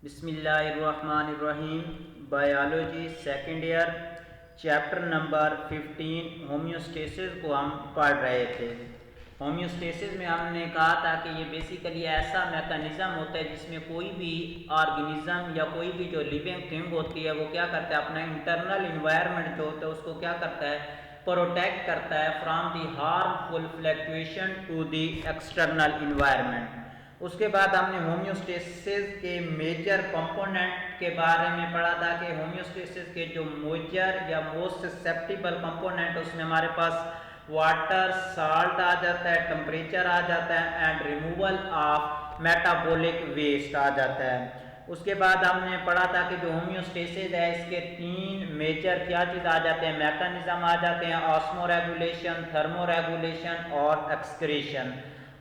बिस्मिल्लाहिर्रहमानिर्रहीम। Biology second year chapter number 15 homeostasis को हम पढ़ रहे थे। होम्योस्टेसिस में हमने कहा था कि ये बेसिकली ऐसा मैकेनिज़्म होता है जिसमें कोई भी ऑर्गेनिज़म या कोई भी जो लिविंग थिंग होती है वो क्या करता है, अपना इंटरनल इन्वायरमेंट जो होता है उसको क्या करता है, प्रोटेक्ट करता है from the harmful fluctuation to the external environment. उसके बाद हमने होम्योस्टेसिस के मेजर कंपोनेंट के बारे में पढ़ा था कि होम्योस्टेसिस के जो मेजर या मोस्ट ससेप्टिबल कंपोनेंट उसमें हमारे पास वाटर, साल्ट आ जाता है, टेम्परेचर आ जाता है and removal of metabolic waste आ जाता है। उसके बाद हमने पढ़ा था कि जो होम्योस्टेसिस है इसके तीन मेजर क्या चीज़ आ जाते हैं, मैकेनिज्म आ जाते हैं, ऑस्मोरेगुलेशन, थर्मोरेगुलेशन और एक्सक्रीशन।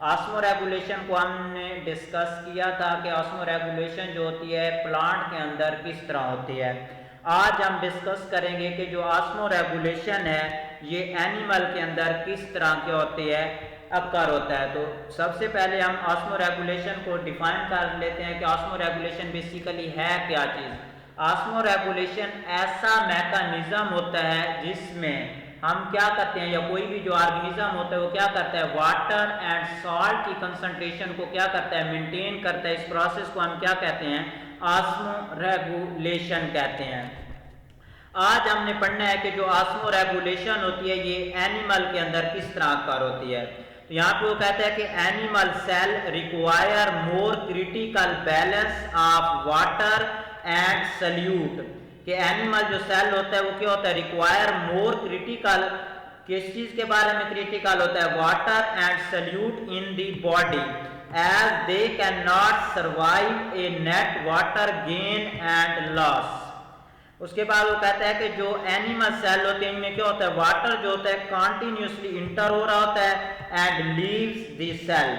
ऑस्मोरेगुलेशन को हमने डिस्कस किया था कि ऑस्मोरेगुलेशन जो होती है प्लांट के अंदर किस तरह होती है। आज हम डिस्कस करेंगे कि जो ऑस्मोरेगुलेशन है ये एनिमल के अंदर किस तरह की होती है, अक्कर होता है। तो सबसे पहले हम ऑस्मोरेगुलेशन को डिफाइन कर लेते हैं कि ऑस्मोरेगुलेशन बेसिकली है क्या चीज़। ऑस्मोरेगुलेशन ऐसा मैकेनिज्म होता है जिसमें हम क्या करते हैं, या कोई भी जो ऑर्गेनिज्म होता है वो क्या करता है, वाटर एंड सॉल्ट की कंसंट्रेशन को क्या करता है, मेंटेन करता है। इस प्रोसेस को हम क्या कहते हैं, ऑस्मोरेगुलेशन कहते हैं। आज हमने पढ़ना है कि जो ऑस्मोरेगुलेशन होती है ये एनिमल के अंदर किस तरह कर होती है। तो यहाँ पे वो कहता है कि animal cell require more critical balance of water and solute. कि एनिमल जो सेल होता है वो क्या होता है, रिक्वायर मोर क्रिटिकल, किस चीज के बारे में क्रिटिकल होता है, water and solute in the body as they can not survive a net water gain and loss. उसके बाद वो कहता है कि जो एनिमल सेल होते हैं इनमें क्या होता है, वाटर जो होता है कंटिन्यूसली इंटर हो रहा होता है and leaves the cell.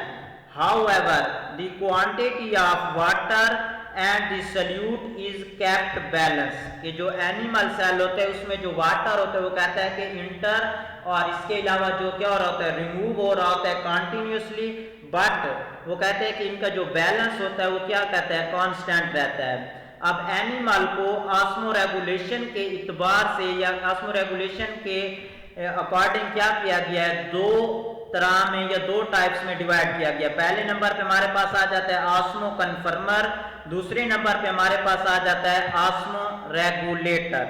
However the quantity of water and the solute is kept balance. कि जो एनिमल सेल होते हैं उसमें जो वाटर होता है वो कहता है कि इंटर, और इसके अलावा जो क्या हो रहा होता है, रिमूव हो रहा होता है कंटिन्यूसली, बट वो कहते हैं कि इनका जो बैलेंस होता है वो क्या कहता है, कांस्टेंट रहता है। अब एनिमल को ऑस्मोरेगुलेशन के इतबार से या ऑस्मोरेगुलेशन के अकॉर्डिंग क्या किया गया है, दो तरह में या दो टाइप्स में डिवाइड किया गया। पहले नंबर पे हमारे पास आ जाता है ऑस्मो कन्फर्मर, दूसरे नंबर पे हमारे पास आ जाता है ऑस्मो रेगुलेटर।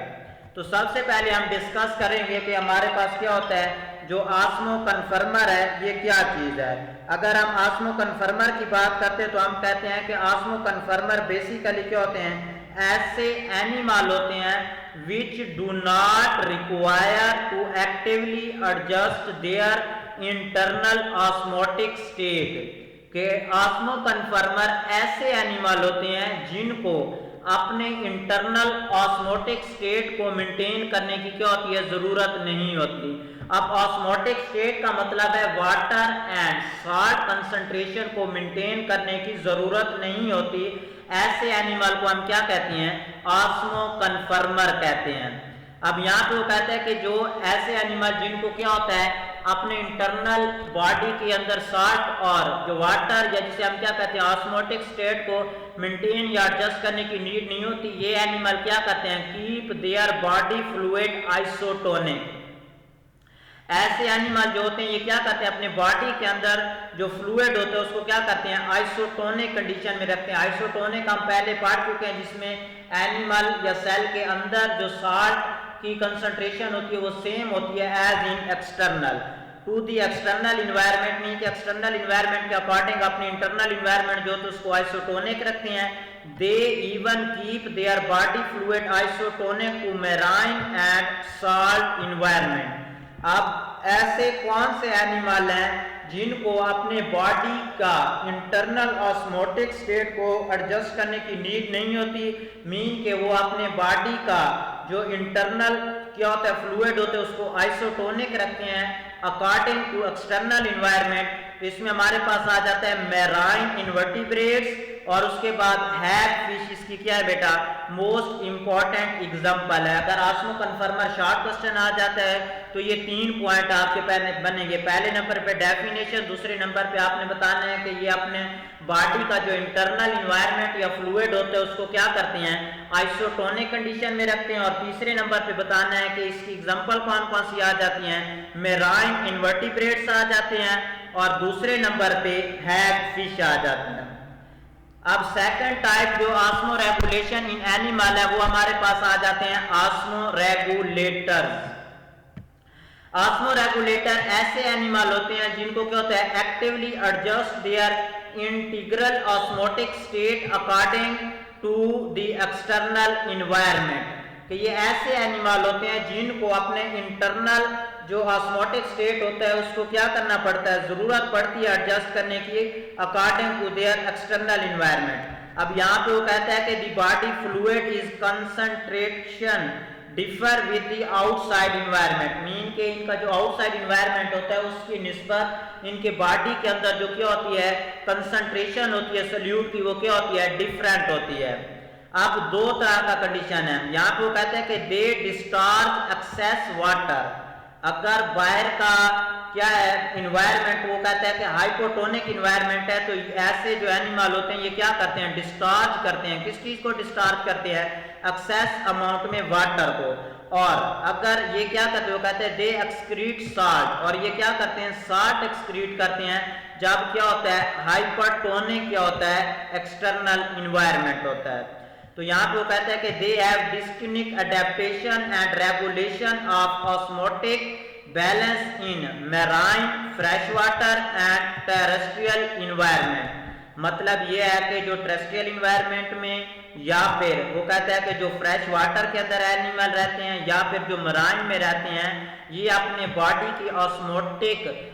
तो सबसे पहले हम डिस्कस करेंगे कि हमारे पास क्या होता है, जो ऑस्मो कन्फर्मर है ये क्या चीज है। अगर हम ऑस्मो कन्फर्मर की बात करते हैं तो हम कहते हैं कि ऑस्मो कन्फर्मर बेसिकली क्या होते हैं, ऐसे एनिमल होते हैं which do not require to actively adjust their internal osmotic state. के ऑस्मो कन्फर्मर ऐसे एनिमल होते हैं जिनको अपने इंटरनल ऑस्मोटिक स्टेट को मेंटेन करने की क्या होती है, जरूरत नहीं होती। अब ऑस्मोटिक स्टेट का मतलब है वाटर एंड सॉल्ट कंसंट्रेशन को मेंटेन करने की जरूरत नहीं होती। ऐसे एनिमल को हम क्या कहते हैं, ऑस्मो कन्फर्मर कहते हैं। अब यहाँ पे वो कहता है कि जो ऐसे एनिमल जिनको क्या होता है, अपने इंटरनल बॉडी के अंदर सॉल्ट और जो वाटर या जिसे हम क्या कहते हैं ऑस्मोटिक स्टेट को मेंटेन या एडजस्ट करने की नीड नहीं होती, ये एनिमल क्या करते हैं, keep their body fluid isotonic. ऐसे एनिमल जो होते हैं ये क्या करते हैं, अपने बॉडी के अंदर जो फ्लूइड होता है उसको क्या करते हैं, आइसोटोनिक कंडीशन में रखते हैं। आइसोटोनिक हम पहले पढ़ चुके हैं जिसमें एनिमल या सेल के अंदर जो साल्ट की कंसंट्रेशन होती है वो सेम होती है as in external to the external environment. Mean कि एक्सटर्नल इन्वायरमेंट के अकॉर्डिंग अपनी इंटरनल इन्वायरमेंट जो तो उसको आइसोटोनिक रखते हैं। They even keep their body fluid isotonic to marine and salt environment. अब ऐसे कौन से एनिमल हैं जिनको अपने बॉडी का इंटरनल ऑस्मोटिक स्टेट को एडजस्ट करने की नीड नहीं होती, मीन के वो अपने बॉडी का जो इंटरनल क्या होता है फ्लूइड होते हैं उसको आइसोटोनिक रखते हैं अकॉर्डिंग टू एक्सटर्नल इन्वायरमेंट। तो इसमें हमारे पास आ जाता है मैराइन इनवर्टिब्रेट्स, और उसके बाद हैग फिश इसकी क्या है बेटा, मोस्ट इंपॉर्टेंट एग्जांपल है। अगर आस्मो कन्फर्मर शॉर्ट क्वेश्चन आ जाता है तो ये 3 पॉइंट आपके बनेंगे। पहले नंबर पे डेफिनेशन, दूसरे नंबर पे आपने बताना है कि ये अपने बॉडी का जो इंटरनल इन्वायरमेंट या फ्लूइड होता है उसको क्या करते हैं, आइसोटोनिक कंडीशन में रखते हैं, और तीसरे नंबर पे बताना है कि इसकी एग्जांपल कौन कौन सी आ जाती हैं, मैराइन इनवर्टिब्रेट्स आ जाते हैं, और दूसरे नंबर पे हैग फिश आ जाते हैं। अब सेकंड टाइप जो आस्मो रेगुलेशन इन एनिमल है वो हमारे पास आ जाते हैं आस्मो रेगुलेटर्स। आस्मो रेगुलेटर ऐसे एनिमल होते हैं जिनको क्या होता है, actively adjust their integral osmotic state according to the external environment, कि ये ऐसे एनिमल होते हैं जिनको अपने इंटरनल जो ऑस्मोटिक स्टेट होता है उसको क्या करना पड़ता है, जरूरत पड़ती है एडजस्ट करने की according to their external environment. अब यहाँ पे वो कहता है कि the body fluid is concentration differ with the outside environment, mean के इनका जो आउटसाइड इन्वायरमेंट होता है उसकी निस्बत इनके बॉडी के अंदर जो क्या होती है, कंसंट्रेशन होती है सॉल्यूट की, वो क्या होती है, डिफरेंट होती है। अब दो तरह का कंडीशन है, यहाँ पे वो कहते हैं कि दे डिस्चार्ज एक्सेस वाटर, अगर बाहर का क्या है इन्वायरमेंट, वो कहता है कि हाइपोटोनिक इन्वायरमेंट है, तो ऐसे जो एनिमल होते हैं ये क्या करते हैं, डिस्चार्ज करते हैं, किस चीज को डिस्चार्ज करते हैं, एक्सेस अमाउंट में वाटर को। और अगर ये क्या करते हैं, वो कहते हैं दे एक्सक्रीट साल्ट, और ये क्या करते हैं, साल्ट एक्सक्रीट करते हैं जब क्या होता है, हाइपरटोनिक क्या होता है, एक्सटर्नल इन्वायरमेंट होता है। तो यहाँ पे वो कहता है कि they have distinct adaptation and regulation of osmotic balance in marine, fresh water and terrestrial environment. मतलब ये है कि जो टेरेस्ट्रियल इन्वायरमेंट में या फिर वो कहता है कि जो फ्रेश वाटर के अंदर एनिमल रहते हैं या फिर जो मैराइन में रहते हैं, ये अपने बॉडी की ऑस्मोटिक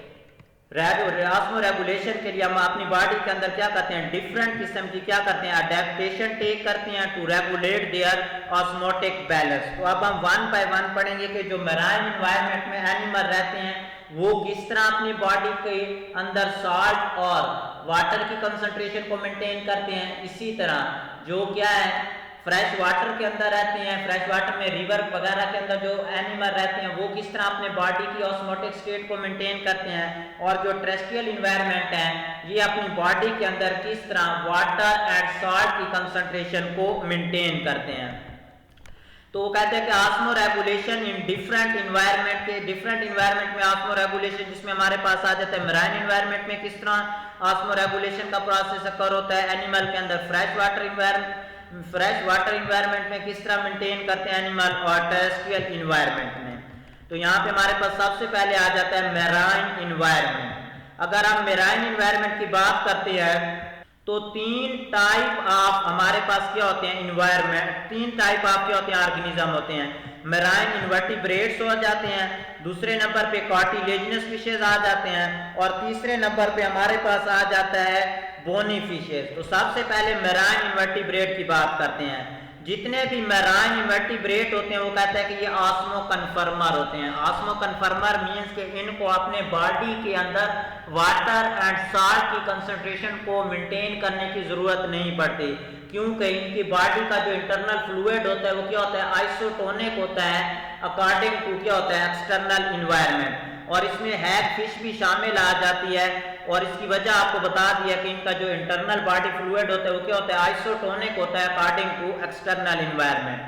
आस्मो रेगुलेशन के लिए हम अपनी बॉडी के अंदर क्या करते हैं, डिफरेंट किस्म की क्या करते हैं, अडेप्टेशन टेक करते हैं to regulate their osmotic balance. तो अब हम 1 बाय 1 पढ़ेंगे कि जो मैराइन इन्वायरमेंट में एनिमल रहते हैं वो किस तरह अपनी बॉडी के अंदर सॉल्ट और वाटर की कंसंट्रेशन को मेंटेन करते हैं। इसी तरह जो क्या है फ्रेश वाटर के अंदर रहते हैं, फ्रेश वाटर में रिवर वगैरह के अंदर जो एनिमल रहते हैं वो किस तरह अपने बॉडी की ऑस्मोटिक स्टेट को मेंटेन करते हैं, और जो टेरेस्ट्रियल इन्वायरमेंट है ये अपनी बॉडी के अंदर किस तरह वाटर एंड सॉल्ट की कंसंट्रेशन को मेंटेन करते हैं। तो वो कहते हैं कि osmo regulation in different environment के, डिफरेंट इन्वायरमेंट में आस्मो रेगुलेशन जिसमें हमारे पास आ जाता है मैराइन इन्वायरमेंट में किस तरह आस्मो रेगुलेशन का प्रोसेस अकर होता है, एनिमल के अंदर फ्रेश वाटर इन्वायरमेंट में किस तरह मेंटेन करते हैं एनिमल, और टेरेस्ट्रियल इन्वायरमेंट में। तो यहाँ पे हमारे पास सबसे पहले आ जाता है मैराइन इन्वायरमेंट। अगर हम मैराइन इन्वायरमेंट की बात करते हैं तो 3 टाइप ऑफ हमारे पास क्या होते हैं इन्वायरमेंट, 3 टाइप ऑफ क्या होते हैं ऑर्गेनिज्म होते हैं। मैराइन इनवर्टिब्रेट्स हो जाते हैं, दूसरे नंबर पे कार्टिलेजिनस फिशेज आ जाते हैं, और तीसरे नंबर पे हमारे पास आ जाता है बोनी फिशेज। तो सबसे पहले मैराइन इनवर्टिब्रेट की बात करते हैं। जितने भी मैराइन इनवर्टिब्रेट होते हैं वो कहते हैं कि ये आस्मो कन्फर्मर होते हैं। आस्मो कन्फर्मर मीन्स कि इनको अपने बॉडी के अंदर वाटर एंड साल्ट की कंसंट्रेशन को मेंटेन करने की जरूरत नहीं पड़ती, क्योंकि इनकी बॉडी का जो इंटरनल फ्लूइड होता है वो क्या होता है, आइसोटोनिक होता है अकॉर्डिंग टू क्या होता है, एक्सटर्नल इन्वायरमेंट। और इसमें हैग फिश भी शामिल आ जाती है, और इसकी वजह आपको बता दिया कि इनका जो इंटरनल बॉडी फ्लूइड होता है वो क्या होता है, आइसोटोनिक होता है अकॉर्डिंग टू एक्सटर्नल इन्वायरमेंट।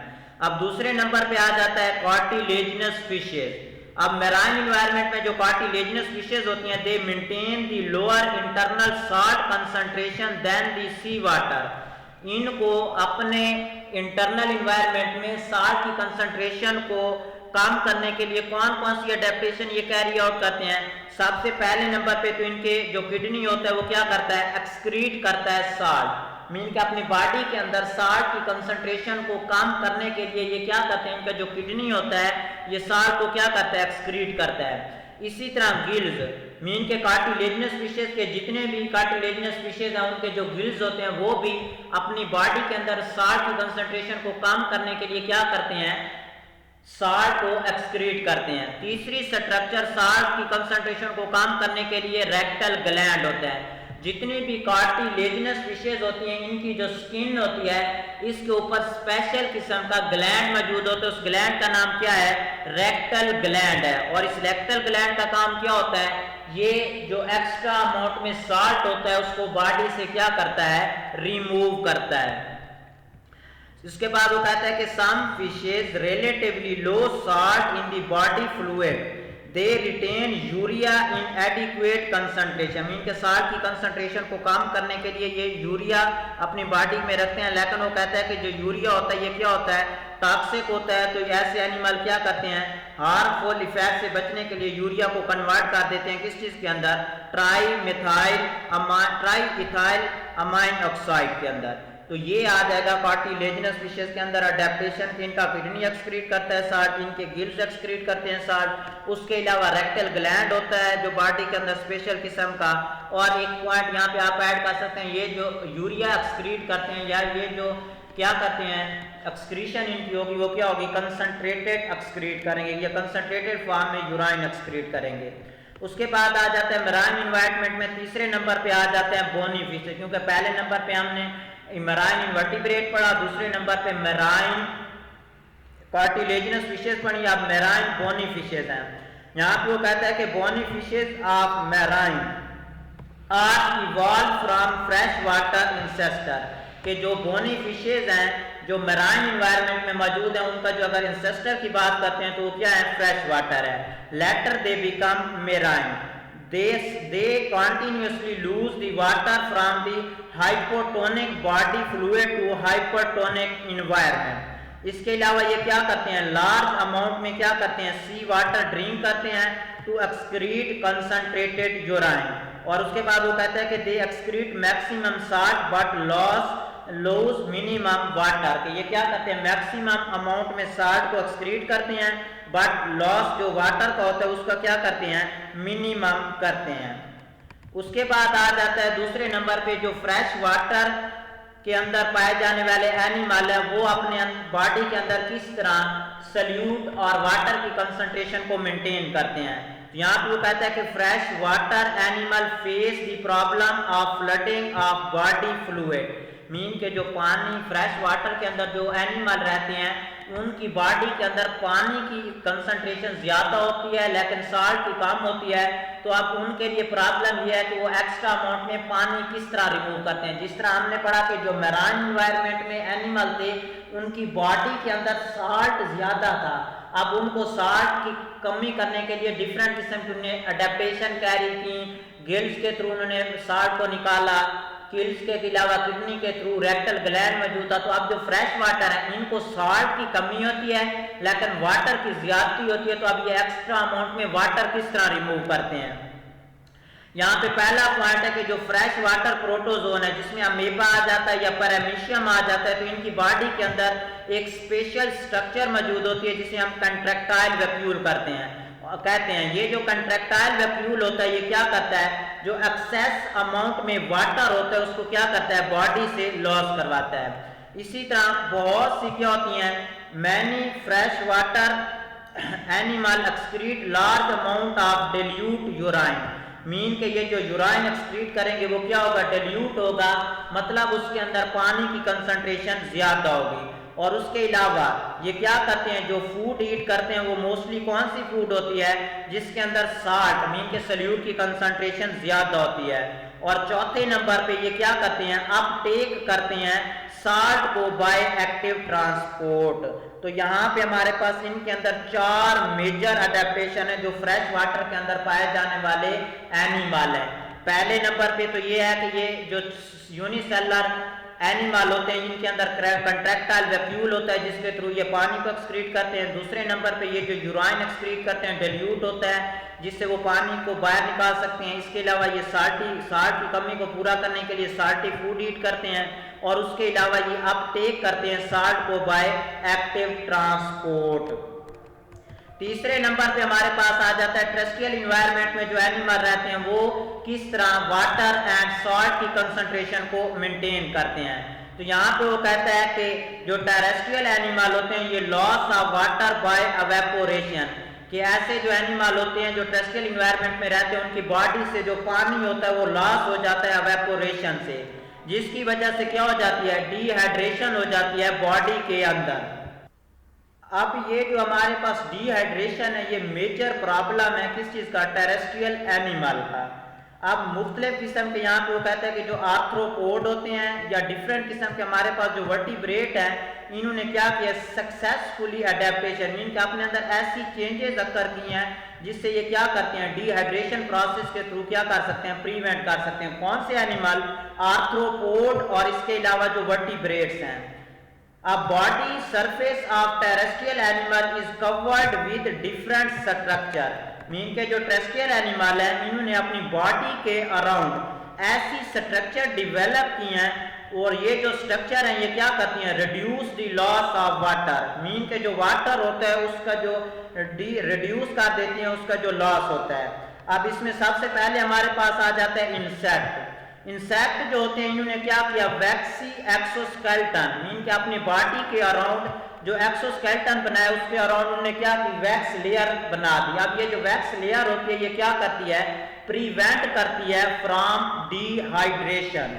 अब दूसरे नंबर पे आ जाता है कार्टिलेजिनस फिशेज। अब मैराइन इन्वायरमेंट में जो कार्टिलेजिनस फिशेज होती हैं they maintain the lower internal salt concentration than the sea water. इनको अपने इंटरनल इन्वायरमेंट में साल्ट की कंसंट्रेशन को कम करने के लिए कौन कौन सी अडेप्टेशन ये कैरी आउट करते हैं। सबसे पहले नंबर पे तो इनके जो किडनी होता है वो क्या करता है, एक्सक्रीट करता है साल्ट, मीन के अपनी बॉडी के अंदर साल्ट की कंसंट्रेशन को कम करने के लिए ये क्या करते हैं, इनका जो किडनी होता है ये साल्ट को क्या करता है, एक्सक्रीट करता है। इसी तरह गिल्स मीन के कार्टिलेजिनस फिशेज के जितने भी कार्टिलेजिनस फिशेज हैं उनके जो गिल्स होते हैं वो भी अपनी बॉडी के अंदर साल्ट की कंसंट्रेशन को कम करने के लिए क्या करते हैं, साल्ट को एक्सक्रीट करते हैं। तीसरी स्ट्रक्चर साल्ट की कंसंट्रेशन को कम करने के लिए रेक्टल ग्लैंड होता है। जितनी भी कार्टिलेजिनस फिशेज होती हैं, इनकी जो स्किन होती है, इसके ऊपर स्पेशल किस्म का ग्लैंड मौजूद होता है। उस ग्लैंड का नाम क्या है? रेक्टल ग्लैंड है। और इस रेक्टल ग्लैंड का काम क्या होता है? ये जो एक्स्ट्रा अमाउंट में साल्ट होता है उसको बॉडी से क्या करता है? रिमूव करता है। इसके बाद वो कहता है कि some fishes relatively low salt in the body fluid they retain urea in adequate concentration. इनके साल्ट की कंसंट्रेशन को कम करने के लिए ये यूरिया अपनी बॉडी में रखते हैं, लेकिन वो कहता है कि जो यूरिया होता है ये क्या होता है? टॉक्सिक होता है। तो ऐसे एनिमल क्या करते हैं? हार्मफुल इफेक्ट से बचने के लिए यूरिया को कन्वर्ट कर देते हैं किस चीज के अंदर? ट्राई इथाइल अमाइन ऑक्साइड के अंदर। तो ये आ जाएगा कार्टिलेजिनस फिशेस के अंदर अडेप्टेशन कि इनका किडनी एक्सक्रीट करता है साल्ट, इनके गिल्स एक्सक्रीट करते हैं साल्ट। उसके अलावा रेक्टल ग्लैंड होता है जो बॉडी के अंदर स्पेशल किस्म का। और एक पॉइंट यहाँ पे आप ऐड कर सकते हैं, ये जो यूरिया एक्सक्रीट करते हैं या ये जो क्या करते हैं एक्सक्रीशन इनकी होगी वो क्या होगी? कंसंट्रेटेड एक्सक्रीट करेंगे, ये कंसंट्रेटेड फॉर्म में यूराइन एक्सक्रीट करेंगे। उसके बाद आ जाता है मैराइन इन्वायरमेंट में तीसरे नंबर पे आ जाते हैं बोनी फिशेस, क्योंकि पहले नंबर पे हमने मैराइन इनवर्टिब्रेट पढ़ा, दूसरे नंबर पे मैराइन कार्टिलेजिनस फिशेस पढ़ी, अब मैराइन बोनी फिशेस हैं। यहाँ पे वो कहता है कि bony fishes of marine are evolve from fresh water ancestor, कि जो बोनी फिशेज हैं जो मैराइन एनवायरनमेंट में मौजूद हैं उनका जो अगर इंसेस्टर की बात करते हैं तो वो क्या है? फ्रेश वाटर है। Later they become marine, they continuously lose the water from the hypotonic body fluid to hypertonic environment। इसके अलावा ये क्या करते हैं? लार्ज अमाउंट में क्या करते हैं? सी वाटर ड्रिंक करते हैं टू एक्सक्रीट कंसंट्रेटेड यूराइन। और उसके बाद वो कहता है कि दे excrete maximum salt but loss minimum water, कि ये क्या करते हैं? मैक्सिमम अमाउंट में साल्ट को एक्सक्रीट करते हैं बट लॉस जो वाटर का होता है उसका क्या करते हैं? मिनिमम करते हैं। उसके बाद आ जाता है दूसरे नंबर पे जो फ्रेश वाटर के अंदर पाए जाने वाले एनिमल है वो अपने बॉडी के अंदर किस तरह सल्यूट और वाटर की कंसंट्रेशन को मेंटेन करते हैं। यहाँ पे वो कहता है कि fresh water animal face the problem of flooding of body fluid, mean के जो पानी फ्रेश वाटर के अंदर जो एनिमल रहते हैं उनकी बॉडी के अंदर पानी की कंसंट्रेशन ज्यादा होती है लेकिन साल्ट की कम होती है। तो अब उनके लिए प्रॉब्लम यह है कि वो एक्स्ट्रा अमाउंट में पानी किस तरह रिमूव करते हैं। जिस तरह हमने पढ़ा कि जो मैराइन एनवायरनमेंट में एनिमल थे उनकी बॉडी के अंदर साल्ट ज्यादा था, अब उनको साल्ट की कमी करने के लिए डिफरेंट किस्म की अडेप्टेशन कैरी की, गिल्स के थ्रू उन्होंने साल्ट को निकाला, गिल्स के अलावा किडनी के थ्रू रेक्टल ग्लैंड मौजूद था। तो अब जो फ्रेश वाटर है इनको साल्ट की कमी होती है लेकिन वाटर की ज्यादती होती है, तो अब ये एक्स्ट्रा अमाउंट में वाटर किस तरह रिमूव करते हैं। यहाँ पे पहला पॉइंट है कि जो फ्रेश वाटर प्रोटोजोन है जिसमें अमीबा आ जाता है या पैरामीशियम आ जाता है, तो इनकी बॉडी के अंदर एक स्पेशल स्ट्रक्चर मौजूद होती है जिसे हम कंट्रैक्टाइल वैक्यूल कहते हैं। ये जो कंट्रैक्टाइल वैक्यूल होता है ये क्या करता है? जो एक्सेस अमाउंट में वाटर होता है उसको क्या करता है? बॉडी से लॉस करवाता है। इसी तरह बहुत सी क्या होती हैं? Many fresh water animal excrete large amount of dilute urine, mean के ये जो यूराइन एक्सक्रीट करेंगे वो क्या होगा? डिल्यूट होगा, मतलब उसके अंदर पानी की कंसंट्रेशन ज्यादा होगी। और उसके अलावा ये क्या करते हैं? जो फूड ईट करते हैं वो मोस्टली कौन सी फूड होती है जिसके अंदर साल्ट मीन के सल्यूट की कंसंट्रेशन ज्यादा होती है। और चौथे नंबर पे ये क्या करते हैं? अपटेक करते हैं साल्ट को बाय एक्टिव ट्रांसपोर्ट। तो यहाँ पे हमारे पास इनके अंदर 4 मेजर अडेप्टेशन है जो फ्रेश वाटर के अंदर पाए जाने वाले एनिमल है। पहले नंबर पे तो ये है कि ये जो यूनिसेलर एनिमल होते हैं इनके अंदर कंट्रैक्टाइल वैक्यूल होता है जिसके थ्रू ये पानी को एक्सक्रीट करते हैं। दूसरे नंबर पे ये जो यूराइन एक्सक्रीट करते हैं डिल्यूट होता है जिससे वो पानी को बाहर निकाल सकते हैं। इसके अलावा ये साल्ट की कमी को पूरा करने के लिए साल्टी फूड ईट करते हैं। और उसके अलावा ये अपटेक करते हैं साल्ट को बाय एक्टिव ट्रांसपोर्ट। तीसरे नंबर पे हमारे पास आ जाता है टेरेस्ट्रियल एनवायरनमेंट में जो एनिमल रहते हैं वो किस तरह वाटर एंड सॉल्ट की कंसंट्रेशन को मेंटेन करते हैं। तो तो यहाँ पे वो कहता है कि जो टेरेस्ट्रियल एनिमल होते हैं ये loss of water bye evaporation, कि ऐसे जो एनिमल होते हैं जो टेरेस्ट्रियल इन्वायरमेंट में रहते हैं उनकी बॉडी से जो पानी होता है वो लॉस हो जाता है एवेपोरेशन से, जिसकी वजह से क्या हो जाती है, डिहाइड्रेशन हो जाती है बॉडी के अंदर। अब ये जो हमारे पास डिहाइड्रेशन है ये मेजर प्रॉब्लम है किस चीज़ का, टेरेस्ट्रियल एनिमल का। अब मुख्तलिफ किस्म के यहाँ पे वो कहते हैं कि जो आर्थ्रोपोड होते हैं या डिफरेंट किस्म के हमारे पास जो वर्टिब्रेट हैं, इन्होंने क्या किया, सक्सेसफुली अडेप्टेशन मीन कि अपने अंदर ऐसी चेंजेस अकर की हैं जिससे ये क्या करते हैं, डिहाइड्रेशन प्रोसेस के थ्रू क्या कर सकते हैं, प्रिवेंट कर सकते हैं। कौन से एनिमल, आर्थ्रोपोड और इसके अलावा जो वर्टिब्रेट्स हैं। अब body surface of terrestrial animal is covered with different structure, mean के जो टेरेस्ट्रियल एनिमल है इन्होंने अपनी बॉडी के अराउंड ऐसी स्ट्रक्चर डिवेलप की हैं, और ये जो स्ट्रक्चर है ये क्या करती हैं, reduce the loss of water, mean के जो वाटर होता है उसका जो रिड्यूस कर देती हैं, उसका जो लॉस होता है। अब इसमें सबसे पहले हमारे पास आ जाता है इंसेक्ट। इंसेक्ट जो होते हैं इन्होंने क्या किया, वैक्सी एक्सोस्केलेटन, मीन के अपनी बॉडी के अराउंड जो एक्सोस्केलेटन बनाया उसके अराउंड उन्होंने क्या की, वैक्स लेयर बना दी। अब ये जो वैक्स लेयर होती है ये क्या करती है, प्रिवेंट करती है फ्रॉम डिहाइड्रेशन।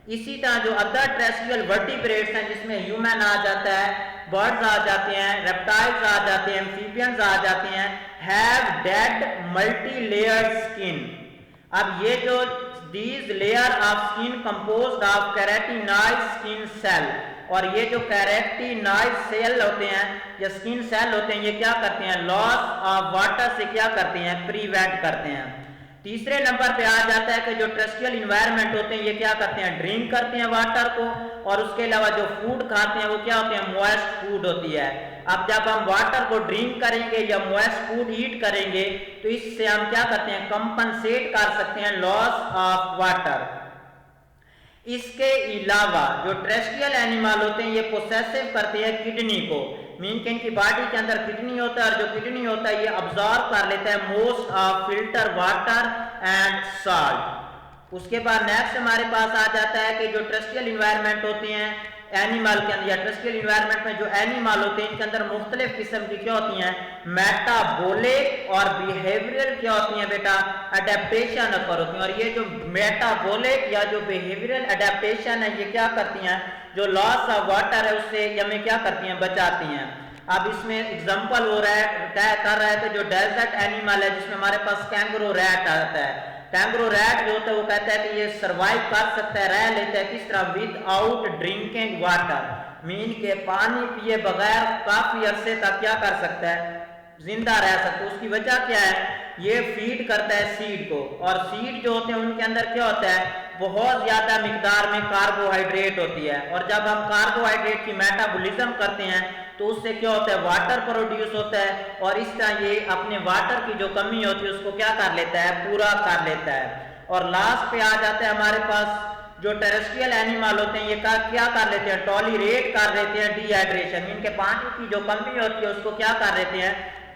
इसी तरह जो अदर टेरेस्ट्रियल वर्टिब्रेट्स हैं जिसमें ह्यूमन आ जाता है, बर्ड्स आ जाते हैं, रेप्टाइल्स आ जाते हैं, एम्फीबियंस आ जाते हैं, have dead multi layered skin. अब ये जो these layer of skin composed of keratinized skin cell, और ये जो केराटिनाइज सेल होते हैं या स्किन सेल होते हैं ये क्या करते हैं, लॉस ऑफ वाटर से क्या करते हैं, प्रिवेंट करते हैं। तीसरे नंबर पे आ जाता है कि जो टेरेस्ट्रियल इन्वायरमेंट होते हैं ये क्या करते हैं, ड्रिंक करते हैं वाटर को, और उसके अलावा जो फूड खाते हैं वो क्या होते हैं, मॉइस्ट फूड होती है। अब जब हम वाटर को ड्रिंक करेंगे या मॉइस्ट फूड ईट करेंगे तो इससे हम क्या करते हैं, कंपनसेट कर सकते हैं लॉस ऑफ वाटर। इसके अलावा जो टेरेस्ट्रियल एनिमल होते हैं ये पोसेसिव करते हैं किडनी को, मीन के इनकी बॉडी के अंदर किडनी होता है, और जो किडनी होता है ये अब्सॉर्ब कर लेता है most of filter water and salt. उसके बाद नेक्स्ट हमारे पास आ जाता है कि जो टेरेस्ट्रियल इन्वायरमेंट होते हैं एनिमल के अंदर या टेरेस्ट्रियल इन्वायरमेंट में जो एनिमल होते हैं इनके अंदर मुख्तलिफ किस्म की क्या होती हैं, मेटाबॉलिक और बिहेवियरल क्या होती हैं बेटा, अडेप्टेशन अकर होती हैं। और ये जो मेटाबॉलिक या जो बिहेवियरल अडेप्टेशन है ये क्या करती हैं, जो लॉस ऑफ वाटर है उससे हमें क्या करती हैं, बचाती हैं। अब इसमें एग्जांपल हो रहा है कर रहा है कि जो डेजर्ट एनिमल है जिसमें हमारे पास कैंगरू रैट आता है, कैंगरू रैट जो होता है वो कहता है कि ये सरवाइव कर सकता है, रह लेता है किस तरह, विदाउट ड्रिंकिंग वाटर, मीन के पानी पिए बगैर काफी अरसे तक क्या कर सकता है, जिंदा रह सकता है। उसकी वजह क्या है, ये फीड करता है सीड को, और सीड जो होते हैं उनके अंदर क्या होता है, बहुत ज्यादा मिकदार में कार्बोहाइड्रेट होती है, और जब हम कार्बोहाइड्रेट की मेटाबॉलिज्म करते हैं तो उससे क्या होता है, वाटर प्रोड्यूस होता है, और इस तरह ये अपने वाटर की जो कमी होती है उसको क्या कर लेता है, पूरा कर लेता है। और लास्ट पे आ जाता है हमारे पास जो टेरेस्ट्रियल एनिमल होते हैं ये क्या कर लेते हैं, टॉलरेट कर लेते हैं डिहाइड्रेशन, इनके पानी की जो कमी होती है उसको क्या कर लेते हैं,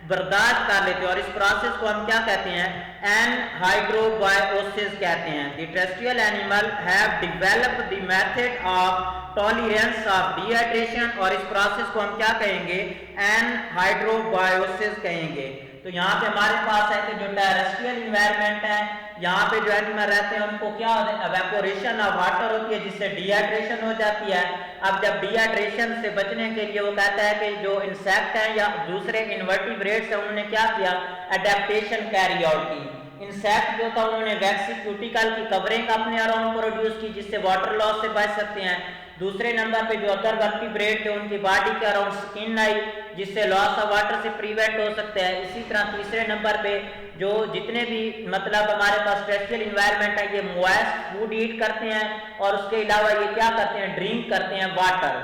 बर्दाश्त कर लेते हैं, और इस प्रोसेस को हम क्या कहते हैं, एनहाइड्रोबायोसिस कहते हैं। The terrestrial animal have developed the method of tolerance of dehydration, और इस प्रोसेस को हम क्या कहेंगे, एनहाइड्रोबायोसिस कहेंगे। तो यहाँ पे हमारे पास है कि जो टेरेस्ट्रियल इन्वायरमेंट है यहाँ पे जो एनिमल रहते हैं उनको क्या इवेपोरेशन ऑफ वाटर होती है जिससे डिहाइड्रेशन हो जाती है। अब जब डिहाइड्रेशन से बचने के लिए वो कहता है कि जो इंसेक्ट है या दूसरे इनवर्टिब्रेट्स हैं उन्होंने क्या किया, अडेप्टेशन कैरी आउट की। इंसेक्ट जो था उन्होंने वैक्सीक्यूटिकल की कवरिंग अपने अराउंड प्रोड्यूस की जिससे वाटर लॉस से बच सकते हैं। दूसरे नंबर पे जो अदर वर्टिब्रेट थे उनकी बॉडी के अराउंड स्किन आई जिससे लॉस ऑफ वाटर से प्रिवेंट हो सकता है। इसी तरह तीसरे नंबर पे जो जितने भी मतलब हमारे पास टेरेस्ट्रियल इन्वायरमेंट है ये मॉइस्ट फूड ईट करते हैं और उसके अलावा ये क्या करते हैं, ड्रिंक करते हैं वाटर,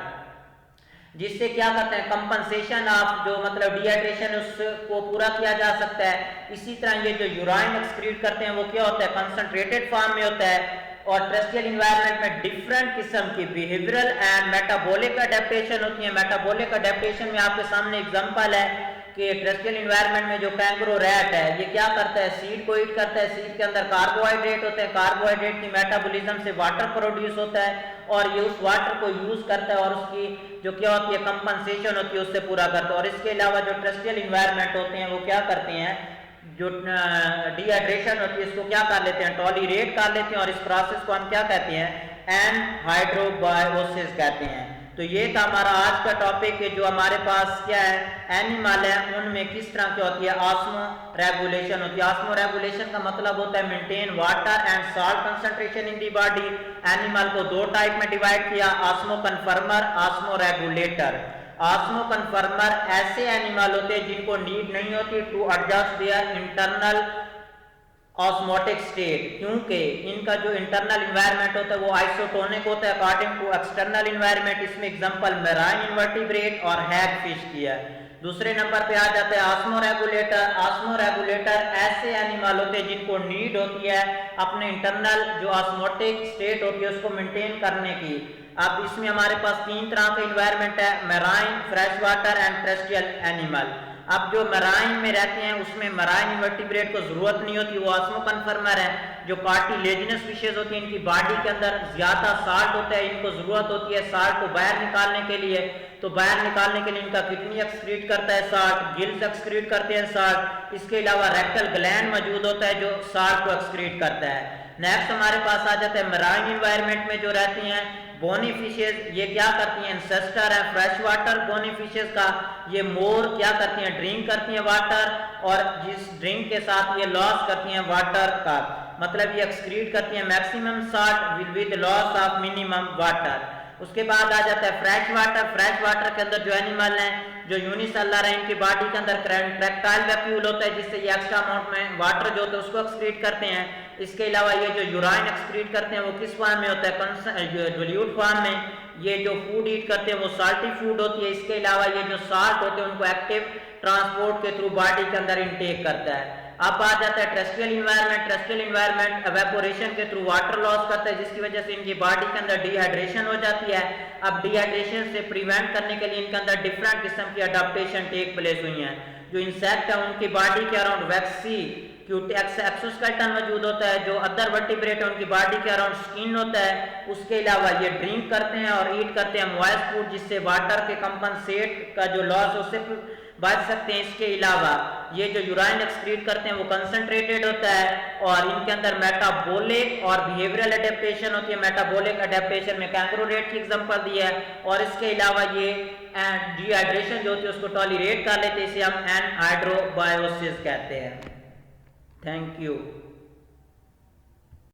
जिससे क्या करते हैं, कंपनसेशन ऑफ जो मतलब डिहाइड्रेशन उसको पूरा किया जा सकता है। इसी तरह ये जो यूराइन एक्सक्रीट करते हैं वो क्या होता है, कंसंट्रेटेड फॉर्म में होता है। और टेरेस्ट्रियल इन्वायरमेंट में डिफरेंट किस्म की बिहेवियरल एंड मेटाबॉलिक अडेप्टेशन होती है। मेटाबॉलिक अडेप्टेशन में आपके सामने एग्जांपल है कि टेरेस्ट्रियल इन्वायरमेंट में जो कैंगरो रैट है ये क्या करता है, सीड को ईट करता है। सीड के अंदर कार्बोहाइड्रेट होते हैं, कार्बोहाइड्रेट की मेटाबॉलिज्म से वाटर प्रोड्यूस होता है और ये उस वाटर को यूज करता है और उसकी जो क्या होती है कंपनसेशन होती है उससे पूरा करता है। और इसके अलावा जो टेरेस्ट्रियल इन्वायरमेंट होते हैं वो क्या करते हैं, जो डिहाइड्रेशन होती है इसको क्या कर लेते हैं, टॉलरेट कर लेते हैं और इस प्रोसेस को हम क्या कहते हैं, एनहाइड्रोबायोसिस कहते हैं। तो ये था हमारा आज का टॉपिक जो हमारे पास क्या है, एनिमल है, उनमें किस तरह की होती है ऑस्मो रेगुलेशन होती है। ऑस्मो रेगुलेशन का मतलब होता है maintain water and salt concentration in the body. Animal को दो टाइप में डिवाइड किया, osmoconformer, osmoregulator. Osmoconformer ऐसे एनिमल होते हैं जिनको नीड नहीं होती to adjust their internal osmotic state, क्योंकि इनका जो इंटरनल इन्वायरमेंट होता है वो आइसोटोनिक होता है अकॉर्डिंग टू एक्सटर्नल इन्वायरमेंट। इसमें एग्जांपल मैराइन इन्वर्टिब्रेट और हैग फिश की है। दूसरे नंबर पे आ जाता है ऑस्मो रेगुलेटर। ऑस्मो रेगुलेटर ऐसे एनिमल होते हैं जिनको नीड होती है अपने इंटरनल जो ऑस्मोटिक स्टेट होती है उसको मेंटेन करने की। अब इसमें हमारे पास तीन तरह का इन्वायरमेंट है, marine, fresh water and terrestrial animal. अब जो मराइन में रहते हैं उसमें मराइन इन्वर्टिब्रेट को जरूरत नहीं होती, वो ऑस्मो कन्फर्मर है। जो कार्टिलेजिनस फिशेज होती हैं इनकी बॉडी के अंदर ज्यादा साल्ट होता है, इनको जरूरत होती है साल्ट को बाहर निकालने के लिए। तो बाहर निकालने के लिए इनका किडनी एक्सक्रीट करता है साल्ट, गिल्स एक्सक्रीट करते हैं साल्ट। इसके अलावा रेक्टल ग्लैंड मौजूद होता है जो साल्ट को एक्सक्रीट करता है। नेक्स्ट हमारे पास आ जाता है मराइन इन्वायरमेंट में जो रहती हैं बोनी फिशेज, ये क्या करती हैं, इंसेस्टर है फ्रेश वाटर बोनी फिशेज का। ये मोर क्या करती हैं, ड्रिंक करती हैं वाटर, और जिस ड्रिंक के साथ ये लॉस करती हैं वाटर का, मतलब ये एक्सक्रीट करती हैं maximum salt with loss of minimum water. उसके बाद आ जाता है फ्रेश वाटर। फ्रेश वाटर के अंदर जो एनिमल हैं जो यूनिसेलुलर है, इनकी बॉडी के अंदर ट्रैक्टाइल वैक्यूल होता है जिससे ये एक्स्ट्रा अमाउंट में वाटर जो होता है उसको एक्सक्रीट करते हैं। इसके अलावा ये जो यूराइन एक्सक्रीट करते हैं वो किस फॉर्म में होता है, डिल्यूट फॉर्म में। ये जो फूड ईट करते हैं वो साल्टी फूड होती है। इसके अलावा ये जो साल्ट होते हैं उनको एक्टिव ट्रांसपोर्ट के थ्रू बॉडी के अंदर इनटेक करता है। अब आ जाता है terrestrial environment. Terrestrial environment evaporation के थ्रू वाटर लॉस करता है जिसकी वजह से इनकी बॉडी के अंदर डिहाइड्रेशन हो जाती है। अब डिहाइड्रेशन से प्रिवेंट करने के लिए इनके अंदर डिफरेंट किस्म की अडेप्टेशन टेक प्लेस हुई हैं। जो इंसेक्ट है उनकी बॉडी के अराउंड वैक्सी एक्सोस्केलेटन मौजूद होता है। जो अदर वर्टिब्रेट है उनकी बॉडी के अराउंड स्किन होता है। उसके अलावा ये ड्रिंक करते हैं और ईट करते हैं मॉइस्ट फूड जिससे वाटर के कंपनसेट का जो लॉस उससे बच सकते हैं। इसके अलावा ये जो यूराइन एक्सक्रीट करते हैं वो कंसंट्रेटेड होता है और इनके अंदर मेटाबॉलिक और बिहेवियरल एडेप्टेशन होती है। मेटाबॉलिक एडेप्टेशन में कैंगरू रेट की एग्जांपल दी है। और इसके अलावा ये डिहाइड्रेशन जो होती है उसको टॉलरेट कर लेते हैं, इसे हम एनहाइड्रोबायोसिस कहते हैं। Thank you.